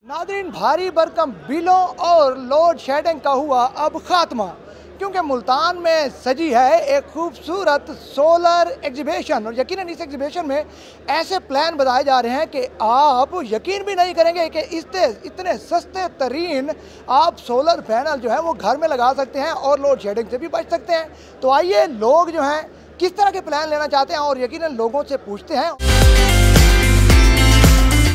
Nadreen, भारी भरकम बिलों और लोड शेडिंग का हुआ अब खात्मा, क्योंकि मुल्तान में सजी है एक खूबसूरत सोलर एग्जीबिशन। और यकीनन इस एग्जीबिशन में ऐसे प्लान बताए जा रहे हैं कि आप यकीन भी नहीं करेंगे कि इतने सस्ते तरीन आप सोलर पैनल जो है वो घर में लगा सकते हैं और लोड शेडिंग से भी बच सकते हैं। तो आइए लोग जो हैं किस तरह के प्लान लेना चाहते हैं और यकीनन लोगों से पूछते हैं।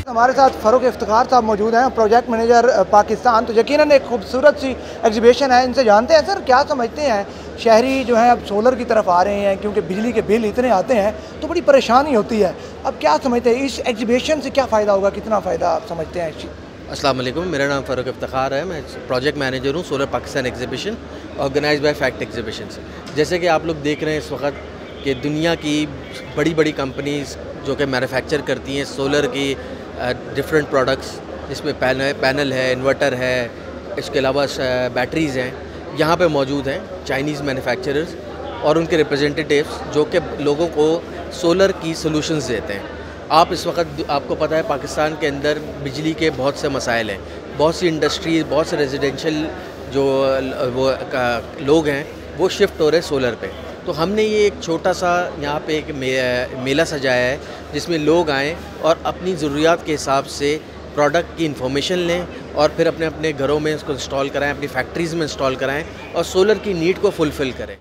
हमारे साथ फ़ारूक इफ्तिखार साहब मौजूद हैं, प्रोजेक्ट मैनेजर पाकिस्तान। तो यकीनन एक खूबसूरत सी एग्जीबिशन है, इनसे जानते हैं सर क्या समझते हैं शहरी जो हैं अब सोलर की तरफ आ रहे हैं, क्योंकि बिजली के बिल इतने आते हैं तो बड़ी परेशानी होती है। अब क्या समझते हैं इस एग्जीबिशन से क्या फ़ायदा होगा, कितना फ़ायदा आप समझते हैं? अस्सलाम वालेकुम, मेरा नाम फ़ारूक इफ्तिखार है, मैं प्रोजेक्ट मैनेजर हूँ solar Pakistan exhibition organise by fact exhibition. जैसे कि आप लोग देख रहे हैं इस वक्त कि दुनिया की बड़ी बड़ी कंपनीज़ जो कि मैन्युफैक्चर करती हैं सोलर की डिफरेंट प्रोडक्ट्स, जिसमें पैनल है, इन्वर्टर है, इसके अलावा बैटरीज़ हैं, यहाँ पे मौजूद हैं चाइनीज़ मैन्युफैक्चरर्स और उनके रिप्रेजेंटेटिव्स जो कि लोगों को सोलर की सॉल्यूशंस देते हैं। आप इस वक्त आपको पता है पाकिस्तान के अंदर बिजली के बहुत से मसाइल हैं, बहुत सी इंडस्ट्रीज, बहुत से रेजिडेंशियल जो वो लोग हैं वो शिफ्ट हो रहे हैं सोलर पे। तो हमने ये एक छोटा सा यहाँ पे एक मेला सजाया है जिसमें लोग आएँ और अपनी ज़रूरियात के हिसाब से प्रोडक्ट की इन्फॉर्मेशन लें और फिर अपने अपने घरों में इसको इंस्टॉल कराएं, अपनी फैक्ट्रीज़ में इंस्टॉल कराएं और सोलर की नीड को फुलफ़िल करें।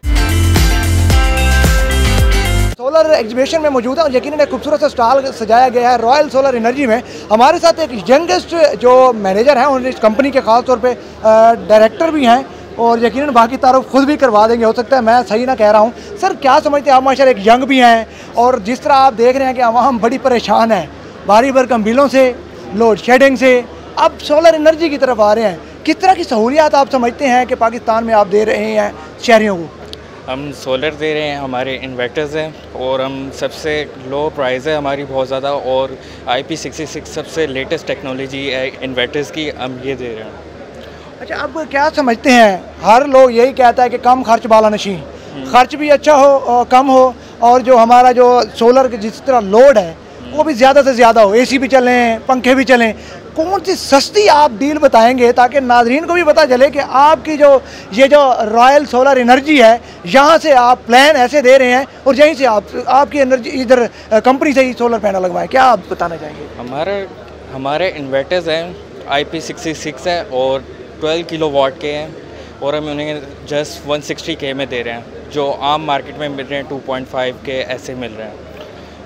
सोलर एग्जीबिशन में मौजूद है और यकीनन एक खूबसूरत सा स्टॉल सजाया गया है रॉयल सोलर एनर्जी में। हमारे साथ एक यंगेस्ट जो मैनेजर हैं और इस कंपनी के ख़ास तौर पे डायरेक्टर भी हैं और यकीनन बाकी तारुफ खुद भी करवा देंगे, हो सकता है मैं सही ना कह रहा हूँ। सर क्या समझते हैं आप? माशाल्लाह एक यंग भी हैं और जिस तरह आप देख रहे हैं कि आवाम बड़ी परेशान है भारी भरकम बिलों से, लोड शेडिंग से, अब सोलर एनर्जी की तरफ आ रहे हैं। किस तरह की सहूलियात आप समझते हैं कि पाकिस्तान में आप दे रहे हैं शहरियों को? हम सोलर दे रहे हैं, हमारे इन्वर्टर्स हैं और हम सबसे लो प्राइस है हमारी बहुत ज़्यादा, और IP66 सबसे लेटेस्ट टेक्नोलॉजी है इन्वर्टर्स की, हम ये दे रहे हैं। अच्छा, अब क्या समझते हैं, हर लोग यही कहता है कि कम खर्च वाला नशीन, खर्च भी अच्छा हो कम हो और जो हमारा जो सोलर के जिस तरह लोड है वो भी ज़्यादा से ज़्यादा हो, AC भी चलें, पंखे भी चलें। कौन सी सस्ती आप डील बताएंगे ताकि नाजरीन को भी पता चले कि आपकी जो ये जो रॉयल सोलर एनर्जी है यहाँ से आप प्लान ऐसे दे रहे हैं और यहीं से आपकी एनर्जी इधर कंपनी से ही सोलर पैनल लगवाएं। क्या आप बताना चाहेंगे? हमारे इन्वर्टर्स हैं IP66 है और 12 किलोवाट के हैं और हम उन्हें जस्ट 160K में दे रहे हैं, जो आम मार्केट में मिल रहे हैं 2.5 के ऐसे मिल रहे हैं।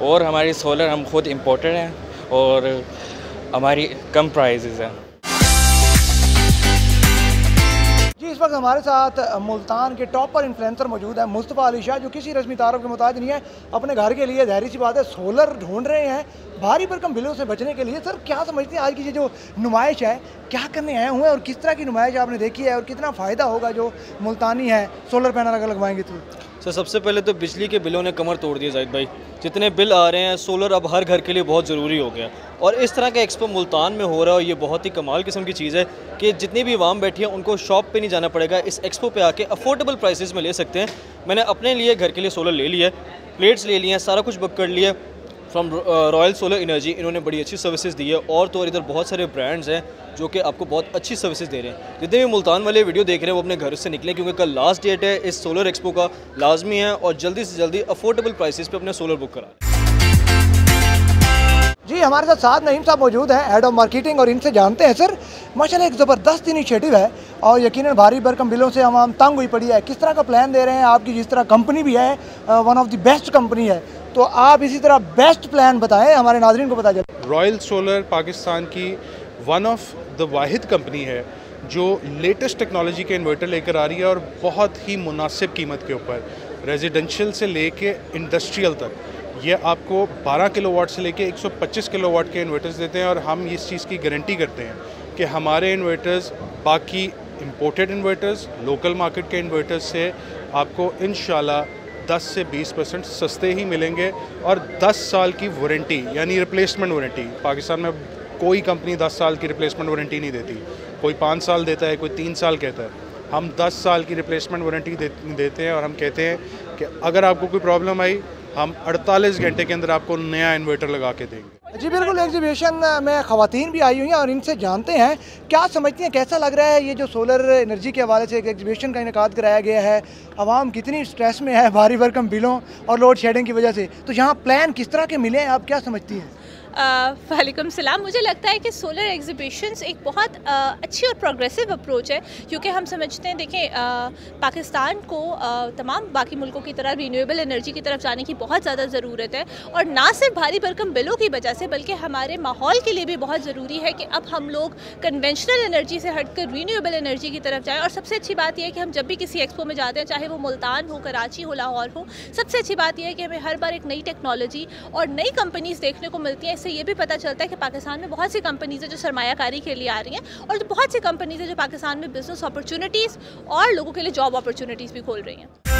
और हमारी सोलर हम खुद इम्पोर्टेड हैं और हमारी कम प्राइसेस हैं। जी, इस वक्त हमारे साथ मुल्तान के टॉपर इन्फ्लुएंसर मौजूद है मुस्तफ़ा अली शाह, जो किसी रस्मी तारुफ के मुताबिक नहीं है, अपने घर के लिए जाहिर सी बात है सोलर ढूंढ रहे हैं भारी भरकम बिलों से बचने के लिए। सर क्या समझते हैं आज की ये जो नुमाइश है क्या करने आए हुए हैं और किस तरह की नुमाइश आपने देखी है और कितना फ़ायदा होगा जो मुल्तानी है सोलर पैनल अगर लगवाएंगे तो? सर सबसे पहले तो बिजली के बिलों ने कमर तोड़ दी जाहिद भाई, जितने बिल आ रहे हैं सोलर अब हर घर के लिए बहुत ज़रूरी हो गया और इस तरह का एक्सपो मुल्तान में हो रहा है और ये बहुत ही कमाल किस्म की चीज़ है कि जितनी भी आवाम बैठी है उनको शॉप पे नहीं जाना पड़ेगा, इस एक्सपो पे आके अफोर्डेबल प्राइसेस में ले सकते हैं। मैंने अपने लिए घर के लिए सोलर ले लिया है, प्लेट्स ले लिए हैं, सारा कुछ बुक कर लिया है फ्रॉम रॉयल सोलर एनर्जी। इन्होंने बड़ी अच्छी सर्विसेज दी है और तो और इधर बहुत सारे ब्रांड्स हैं जो कि आपको बहुत अच्छी सर्विसेज दे रहे हैं। जितने भी मुल्तान वाले वीडियो देख रहे हैं वो अपने घर से निकलें क्योंकि कल लास्ट डेट है इस सोलर एक्सपो का, लाजमी है और जल्दी से जल्दी अफोर्डेबल प्राइसेस पे अपने सोलर बुक करा। जी, हमारे साथ नईम साहब मौजूद हैं, हेड ऑफ मार्केटिंग, और इनसे जानते हैं। सर माशाल्लाह एक ज़बरदस्त इनिशिएटिव है और यकीनन भारी भरकम बिलों से आवाम तंग हुई पड़ी है। किस तरह का प्लान दे रहे हैं आपकी, जिस तरह कंपनी भी है one of the best company है, तो आप इसी तरह बेस्ट प्लान बताएं हमारे नाज़रीन को पता चले। रॉयल सोलर पाकिस्तान की one of the Wahid company है जो लेटेस्ट टेक्नोलॉजी के इन्वर्टर लेकर आ रही है और बहुत ही मुनासिब कीमत के ऊपर, रेजिडेंशियल से लेके इंडस्ट्रियल तक। ये आपको 12 किलोवाट से लेके 125 किलोवाट के इन्वर्टर्स देते हैं और हम इस चीज़ की गारंटी करते हैं कि हमारे इन्वर्टर्स बाकी इंपोर्टेड इन्वर्टर्स, लोकल मार्केट के इन्वर्टर्स से आपको इंशाल्लाह 10 से 20% सस्ते ही मिलेंगे और 10 साल की वारंटी यानी रिप्लेसमेंट वारंटी। पाकिस्तान में कोई कंपनी 10 साल की रिप्लेसमेंट वारंटी नहीं देती, कोई 5 साल देता है, कोई 3 साल कहता है। हम 10 साल की रिप्लेसमेंट वारंटी देते हैं और हम कहते हैं कि अगर आपको कोई प्रॉब्लम आई हम 48 घंटे के अंदर आपको नया इन्वर्टर लगा के देंगे। जी बिल्कुल, एग्जीबिशन में ख़वातीन भी आई हुई हैं और इनसे जानते हैं क्या समझती हैं, कैसा लग रहा है ये जो सोलर एनर्जी के हवाले से एक एग्जीबिशन का इनेकाद कराया गया है। आवाम कितनी स्ट्रेस में है भारी भरकम बिलों और लोड शेडिंग की वजह से, तो यहाँ प्लान किस तरह के मिले हैं, आप क्या समझती हैं? वालेकुम सलाम। मुझे लगता है कि सोलर एग्जीबिशंस एक बहुत अच्छी और प्रोग्रेसिव अप्रोच है, क्योंकि हम समझते हैं, देखें, पाकिस्तान को तमाम बाकी मुल्कों की तरह रीन्यूएबल एनर्जी की तरफ जाने की बहुत ज़्यादा ज़रूरत है, और ना सिर्फ भारी भरकम बिलों की वजह से बल्कि हमारे माहौल के लिए भी बहुत ज़रूरी है कि अब हम लोग कन्वेंशनल एनर्जी से हटकर रीन्यूएबल एनर्जी की तरफ जाएँ। और सबसे अच्छी बात यह है कि हम जब भी किसी एक्सपो में जाते हैं, चाहे वो मुल्तान हो, कराची हो, लाहौर हो, सबसे अच्छी बात यह है कि हमें हर बार एक नई टेक्नोलॉजी और नई कंपनीज़ देखने को मिलती हैं। इससे ये भी पता चलता है कि पाकिस्तान में बहुत सी कंपनीज़ हैं जो सरमायाकारी के लिए आ रही हैं, और बहुत सी कंपनीज़ हैं जो पाकिस्तान में बिजनेस अपॉर्चुनिटीज़ और लोगों के लिए जॉब अपॉर्चुनिटीज़ भी खोल रही हैं।